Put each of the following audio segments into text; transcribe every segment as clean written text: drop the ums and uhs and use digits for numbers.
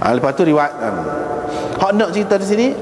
Lepas tu riwayat hak nak cerita di sini,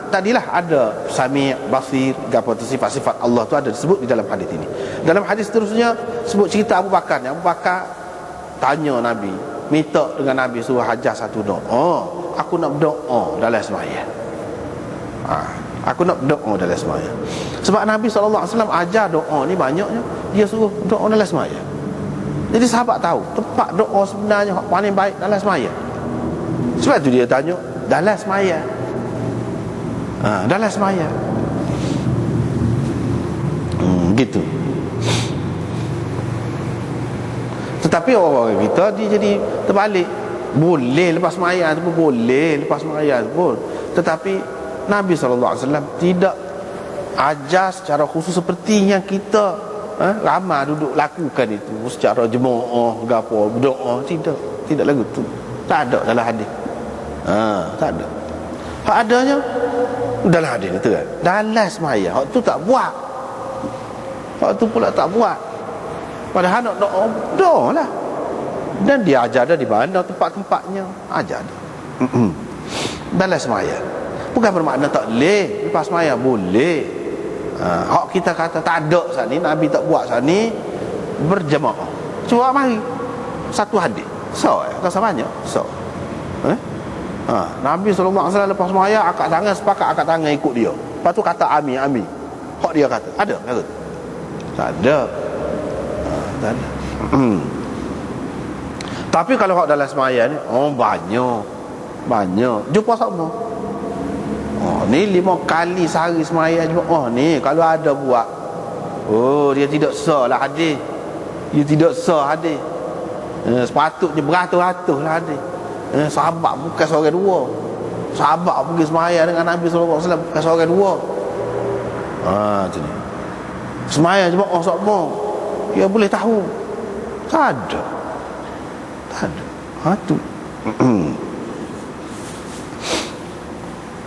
tadilah ada Sami', Basir, apa tu sifat-sifat Allah tu ada disebut di dalam hadis ini. Dalam hadis seterusnya sebut cerita Abu Bakar. Abu Bakar tanya Nabi, minta dengan Nabi suruh hajar satu doa. Aku nak berdoa dalam sembahyang. Aku nak berdoa dalam sembahyang. Sebab Nabi SAW ajar doa ni banyaknya, dia suruh doa dalam sembahyang. Jadi sahabat tahu tempat doa sebenarnya yang paling baik dalam sembahyang. Sebab tu dia tanya dalam sembahyang. Dalam sembahyang. Gitu. Tetapi orang kita dia jadi terbalik. Boleh lepas sembahyang tu pun, boleh lepas sembahyang tu pun. Tetapi Nabi SAW tidak ajar secara khusus seperti yang kita ramai duduk lakukan itu secara jemaah ke apa, berdoa. Tidak lagu tu. Tak ada dalam hadis. Tak ada. Hak adanya dalam hadis itu kan. Dalam sembahyang hak tu tak buat. Hak tu pula tak buat. Padahal nak doa lah. Dan dia ajar dah di mana tempat-tempatnya. Ajar dah. Dalam sembahyang. Bukan bermakna tak boleh lepas sembahyang, boleh. Hak kita kata tak ada saat ni, Nabi tak buat saat ni, berjemaah. Cuba mari satu hadis. Rasa banyak. Nabi SAW lepas sembahyang angkat tangan, sepakat angkat tangan ikut dia. Lepas tu kata amin. Hak dia kata ada kata? Tak ada. Tak ada. Tapi kalau hak dalam sembahyang ni, banyak. Jumpa sama. Ni 5 kali sehari sembahyang jumpa. Ni kalau ada buat, dia tidak sah lah hadis. Dia tidak sah hadis. Sepatutnya beratus-ratus lah hadis. Sahabat bukan seorang dua. Sahabat pergi sembahyang dengan Nabi SAW bukan seorang dua. Macam ni. Sembahyang jemaah sama, dia boleh tahu. Tak ada. Tu.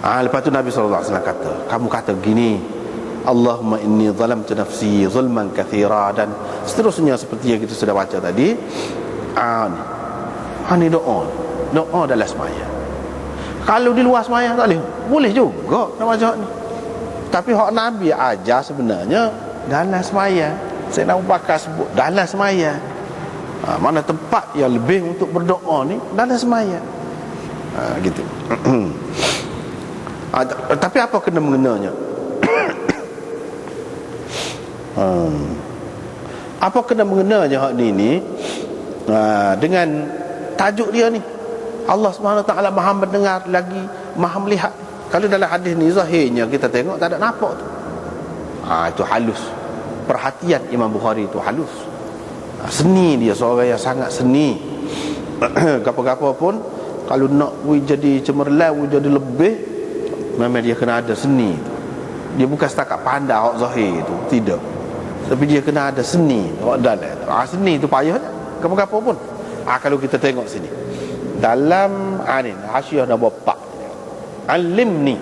Lepas tu Nabi SAW kata, kamu kata gini, Allahumma inni zalamtu nafsi zulman kathira, dan seterusnya seperti yang kita sudah baca tadi. Ni doa dalam sembahyang. Kalau di luar sembahyang tak boleh juga nak baca ni. Tapi hak Nabi ajar sebenarnya dalam sembahyang. Sayyidina Abu Bakar sebut dalam sembahyang. Mana tempat yang lebih untuk berdoa ni dalam sembahyang. Gitu. Tapi apa kena mengenanya? Apa kena mengenanya hak ni dengan tajuk dia ni? Allah Subhanahu Taala Maha mendengar lagi Maha melihat. Kalau dalam hadis ni zahirnya kita tengok tak ada nampak tu. Itu halus. Perhatian Imam Bukhari itu halus. Seni dia, seorang yang sangat seni. Apa-apa pun kalau nak jadi cemerlang, jadi lebih, memang dia kena ada seni tu. Dia bukan setakat pandai hak zahir tu, tidak. Tapi dia kena ada seni hak dalam tu. Seni tu payahnya. Apa-apa pun. Kalau kita tengok sini dalam ni hasyiah nombor 4, alimni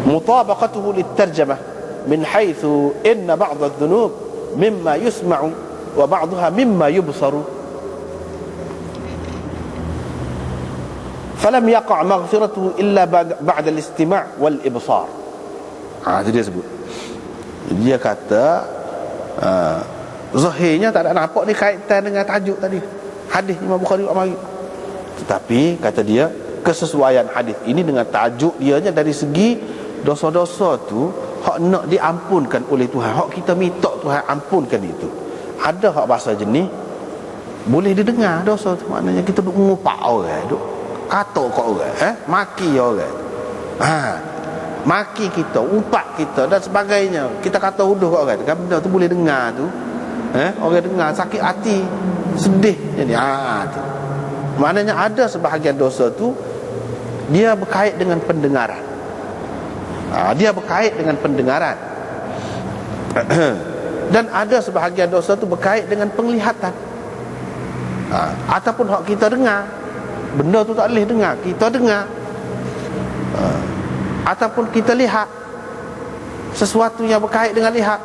mutabaqatuhu litarjamah min haitsu inna ba'd adh-dhunub mimma yusma'u wa ba'daha mimma yubsaru falam yaqa' maghfiratuhu illa ba'da al-istima' wal ibsar. Itu dia sebut. Dia kata zahirnya tak ada nampak ni kaitan dengan tajuk tadi, hadis Imam Bukhari mari. Tetapi kata dia, kesesuaian hadis ini dengan tajuk dianya dari segi dosa-dosa tu hak nak diampunkan oleh Tuhan, hak kita minta Tuhan ampunkan itu. Ada hak bahasa jenis boleh didengar dosa tu, maknanya kita duk mengupak orang, duk kata kat orang, maki orang, maki kita, umpat kita dan sebagainya. Kita kata huduh kat orang, kan benda tu boleh dengar tu. Orang dengar sakit hati, sedih jadi. Tu. Maknanya ada sebahagian dosa tu dia berkait dengan pendengaran. Dia berkait dengan pendengaran. Dan ada sebahagian dosa tu berkait dengan penglihatan. Ataupun hak kita dengar, benda tu tak boleh dengar, kita dengar. Ataupun kita lihat sesuatu yang berkait dengan lihat,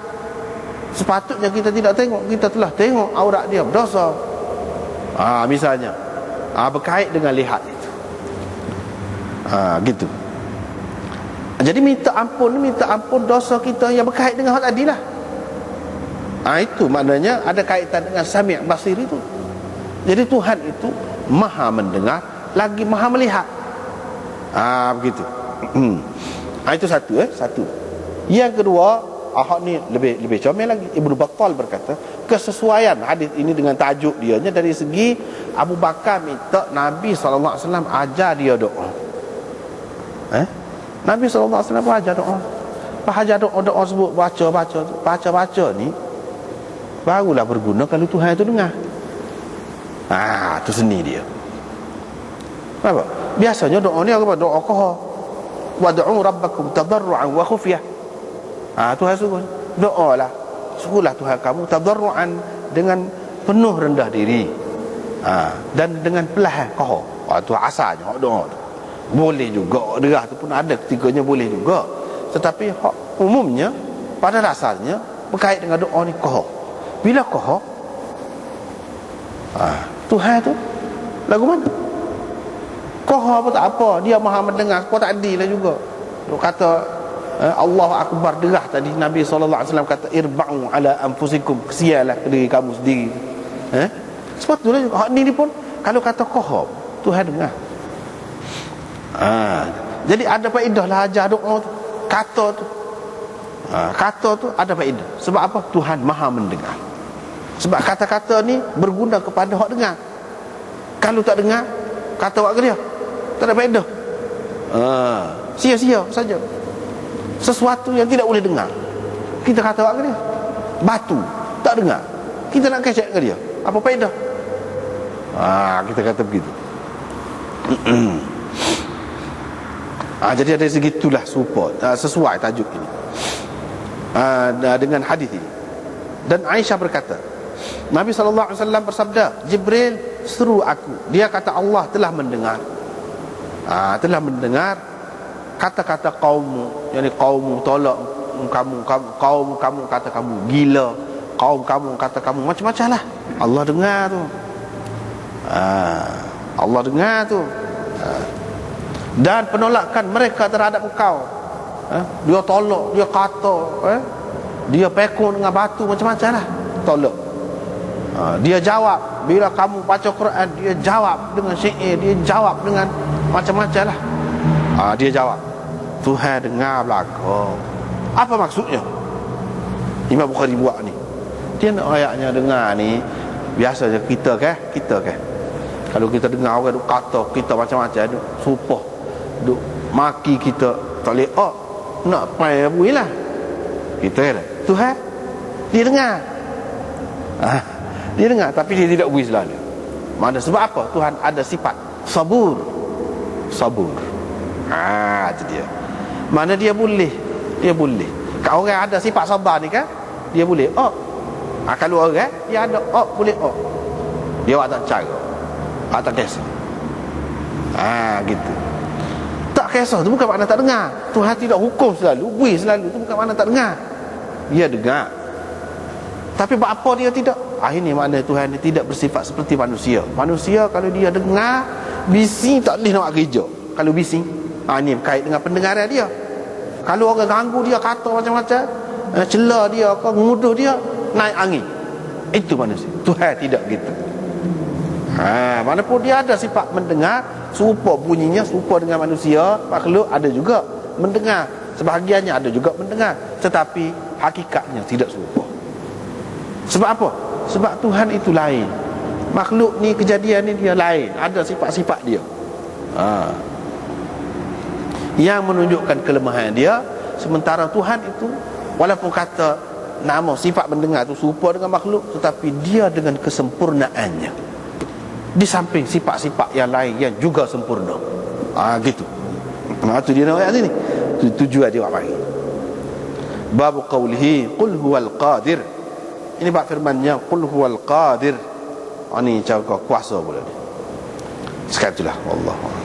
sepatutnya kita tidak tengok, kita telah tengok aurat dia, berdosa. Misalnya berkait dengan lihat itu. Gitu. Jadi minta ampun dosa kita yang berkait dengan hal tadi lah. Itu maknanya ada kaitan dengan Sami' Basir itu. Jadi Tuhan itu maha mendengar lagi maha melihat. Begitu. Itu satu. Yang kedua, ni lebih comel lagi. Ibnu Battal berkata, kesesuaian hadis ini dengan tajuk dia dari segi Abu Bakar minta Nabi SAW ajar dia doa. Nabi SAW ajar doa. Ajar doa sebut baca ni barulah berguna kalau Tuhan itu dengar. Itu seni dia. Apa? Biasanya doa ni apa? Doa qahar. Wad'u rabbakum tadarruan wa khufyah. Tuhan suruh doalah. Suruhlah Tuhan kamu tadarruan dengan penuh rendah diri. Dan dengan perlahan qahar. Itu asalnya doa tu. Boleh juga derah tu pun ada ketikanya boleh juga. Tetapi umumnya pada dasarnya berkait dengan doa ni qahar. Bila qahar, Tuhan tu lagu mana? Qahar pun tak apa, dia maha mendengar. Kau tak adil lah juga. Dia kata Allah Akbar derah tadi, Nabi SAW kata irba'u ala anfusikum, kesialah ke diri kamu sendiri. Sebab itulah hak ni pun kalau kata qahar, Tuhan dengar. Jadi ada faedah lah ajar doa tu. Kata tu ada faedah. Sebab apa? Tuhan maha mendengar. Sebab kata-kata ni berguna kepada hak dengar. Kalau tak dengar, kata awak ke dia tak ada faedah. Sia-sia saja. Sesuatu yang tidak boleh dengar, kita kata awak ke dia. Batu tak dengar, kita nak kecek ke dia, apa faedah? Kita kata begitu. Jadi dari segitulah support sesuai tajuk ini dengan hadis ini. Dan Aisyah berkata, Nabi SAW bersabda, Jibril seru aku. Dia kata Allah telah mendengar kata-kata kaummu, yakni kaummu tolak kamu, kaum kamu kata kamu gila, kaum kamu kata kamu macam-macam lah. Allah dengar tu. Allah dengar tu. Dan penolakan mereka terhadap engkau, dia tolak, dia kata, dia pekun dengan batu macam-macam lah, tolak. Dia jawab bila kamu baca Quran, dia jawab dengan syair, dia jawab dengan macam-macam lah. Dia jawab, Tuhan dengar belaka. Apa maksudnya? Imam Bukhari buat ni, dia nak ayatnya dengar ni. Biasanya kita kalau kita dengar orang duk kata kita macam-macam, duk supah, duk maki kita, tak boleh nak pai bui lah. Kita kata Tuhan dia dengar. Dia dengar tapi dia tidak bui selalu. Mana sebab apa? Tuhan ada sifat sabur. Itu dia. Mana dia boleh. Kalau orang ada sifat sabar ni kan, dia boleh kalau orang dia ada boleh dia tak cara, tak kisah. Gitu. Tak kisah tu bukan makna tak dengar. Tuhan tidak hukum selalu, bui selalu, tu bukan makna tak dengar. Dia dengar. Tapi apa dia tidak? Ini makna Tuhan ni tidak bersifat seperti manusia. Manusia kalau dia dengar, bising tak boleh nak kerja. Kalau bising, ini berkait dengan pendengaran dia. Kalau orang ganggu dia, kata macam-macam, celah dia, nguduh dia, naik angin. Itu manusia. Tuhan tidak gitu. Manapun dia ada sifat mendengar, serupa bunyinya, serupa dengan manusia. Makhluk ada juga mendengar, sebahagiannya ada juga mendengar, tetapi hakikatnya tidak serupa. Sebab apa? Sebab Tuhan itu lain. Makhluk ni, kejadian ni dia lain, ada sifat-sifat dia yang menunjukkan kelemahan dia. Sementara Tuhan itu, walaupun kata nama sifat mendengar itu serupa dengan makhluk, tetapi dia dengan kesempurnaannya, di samping sifat-sifat yang lain yang juga sempurna. Gitu. Itu dia nak ayat sini. Tujuan dia apa lagi? Bab qawlihi qul huwal qadir. Ini bab firman-Nya qul huwal qadir. Ini cara kuasa pula ni. Sekali itulah, wallahu a'lam.